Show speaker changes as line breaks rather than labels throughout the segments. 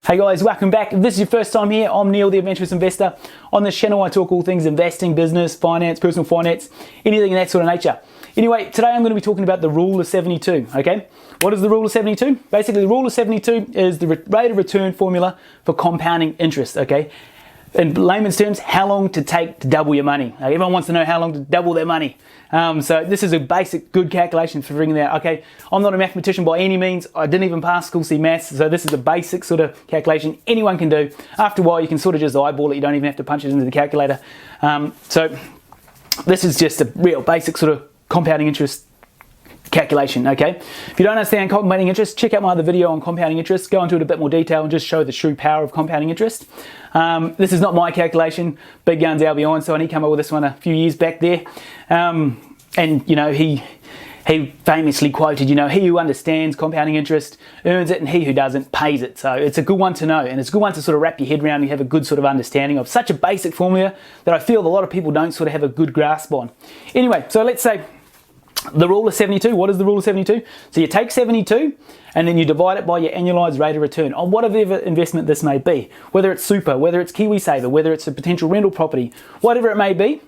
Hey guys, welcome back. If this is your first time here, I'm Neil, the Adventurous Investor. On this channel, I talk all things investing, business, finance, personal finance, anything of that sort of nature. Anyway, today I'm going to be talking about the rule of 72, okay? What is the rule of 72? Basically, the rule of 72 is the rate of return formula for compounding interest, okay? In layman's terms, how long to take to double your money. Everyone wants to know how long to double their money. So this is a basic good calculation for figuring that out. Okay, I'm not a mathematician by any means. I didn't even pass school C maths, so this is a basic sort of calculation anyone can do. After a while, you can sort of just eyeball it. You don't even have to punch it into the calculator. So this is just a real basic sort of compounding interest calculation, okay? If you don't understand compounding interest, check out my other video on compounding interest. Go into it in a bit more detail and just show the true power of compounding interest. This is not my calculation. Big guns Albert Einstein, he came up with this one a few years back there. And you know, he famously quoted, you know, he who understands compounding interest earns it and he who doesn't pays it. So it's a good one to know, and it's a good one to sort of wrap your head around. You have a good sort of understanding of such a basic formula that I feel a lot of people don't sort of have a good grasp on. Anyway, so let's say the rule of 72, what is the rule of 72? So you take 72 and then you divide it by your annualized rate of return on whatever investment this may be. Whether it's super, whether it's KiwiSaver, whether it's a potential rental property, whatever it may be,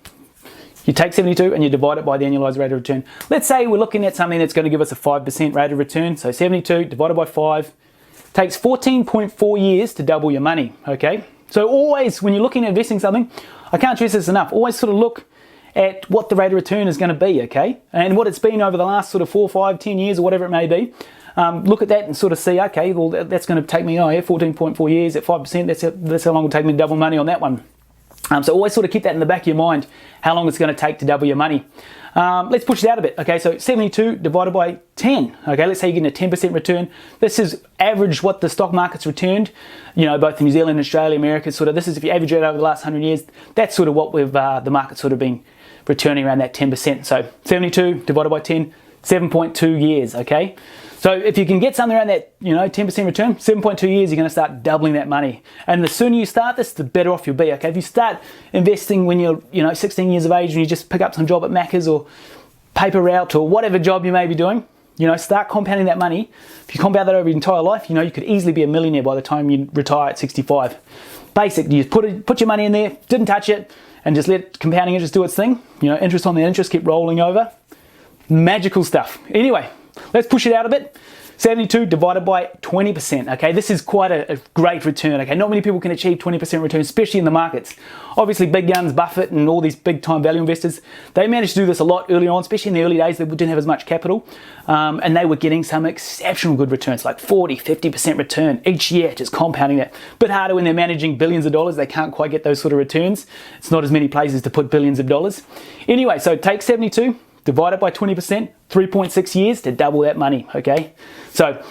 you take 72 and you divide it by the annualized rate of return. Let's say we're looking at something that's going to give us a 5% rate of return. So 72 divided by 5 takes 14.4 years to double your money, okay? So always, when you're looking at investing something, I can't stress this enough, always sort of look at what the rate of return is going to be, okay? And what it's been over the last sort of 4, 5, 10 years or whatever it may be. Look at that and sort of see, okay, well, that's going to take me, 14.4 years at 5%, that's how long it will take me to double money on that one. So always sort of keep that in the back of your mind, how long it's going to take to double your money. Let's push it out a bit, okay? So 72 divided by 10, okay? Let's say you're getting a 10% return. This is average what the stock market's returned, you know, both in New Zealand, Australia, America, sort of, this is if you average it over the last 100 years, that's sort of what we've, the market's sort of been returning around that 10%. So 72 divided by 10, 7.2 years, okay? So if you can get something around that, you know, 10% return, 7.2 years, you're going to start doubling that money. And the sooner you start this, the better off you'll be, okay? If you start investing when you're, you know, 16 years of age and you just pick up some job at Macca's or paper route or whatever job you may be doing, you know, start compounding that money. If you compound that over your entire life, you know, you could easily be a millionaire by the time you retire at 65. Basic, you put your money in there, didn't touch it, and just let compounding interest do its thing. You know, interest on the interest, keep rolling over. Magical stuff. Anyway, let's push it out a bit. 72 divided by 20%, okay? This is quite a great return, okay? Not many people can achieve 20% return, especially in the markets. Obviously, big guns, Buffett and all these big time value investors, they managed to do this a lot early on, especially in the early days. They didn't have as much capital, and they were getting some exceptional good returns, like 40, 50% return each year, just compounding that. Bit harder when they're managing billions of dollars. They can't quite get those sort of returns. It's not as many places to put billions of dollars. Anyway, so take 72, divide it by 20%, 3.6 years to double that money, okay? So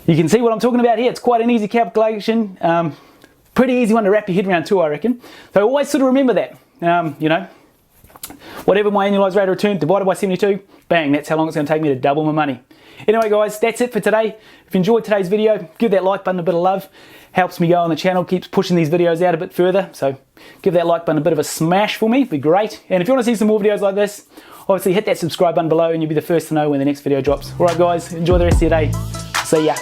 you can see what I'm talking about here. It's quite an easy calculation. Pretty easy one to wrap your head around too, I reckon. So always sort of remember that, you know, whatever my annualized rate of return divided by 72, bang, that's how long it's going to take me to double my money. Anyway guys, that's it for today. If you enjoyed today's video, give that like button a bit of love. Helps me go on the channel, keeps pushing these videos out a bit further. So give that like button a bit of a smash for me, it'd be great. And if you want to see some more videos like this, obviously hit that subscribe button below and you'll be the first to know when the next video drops. Alright guys, enjoy the rest of your day. See ya.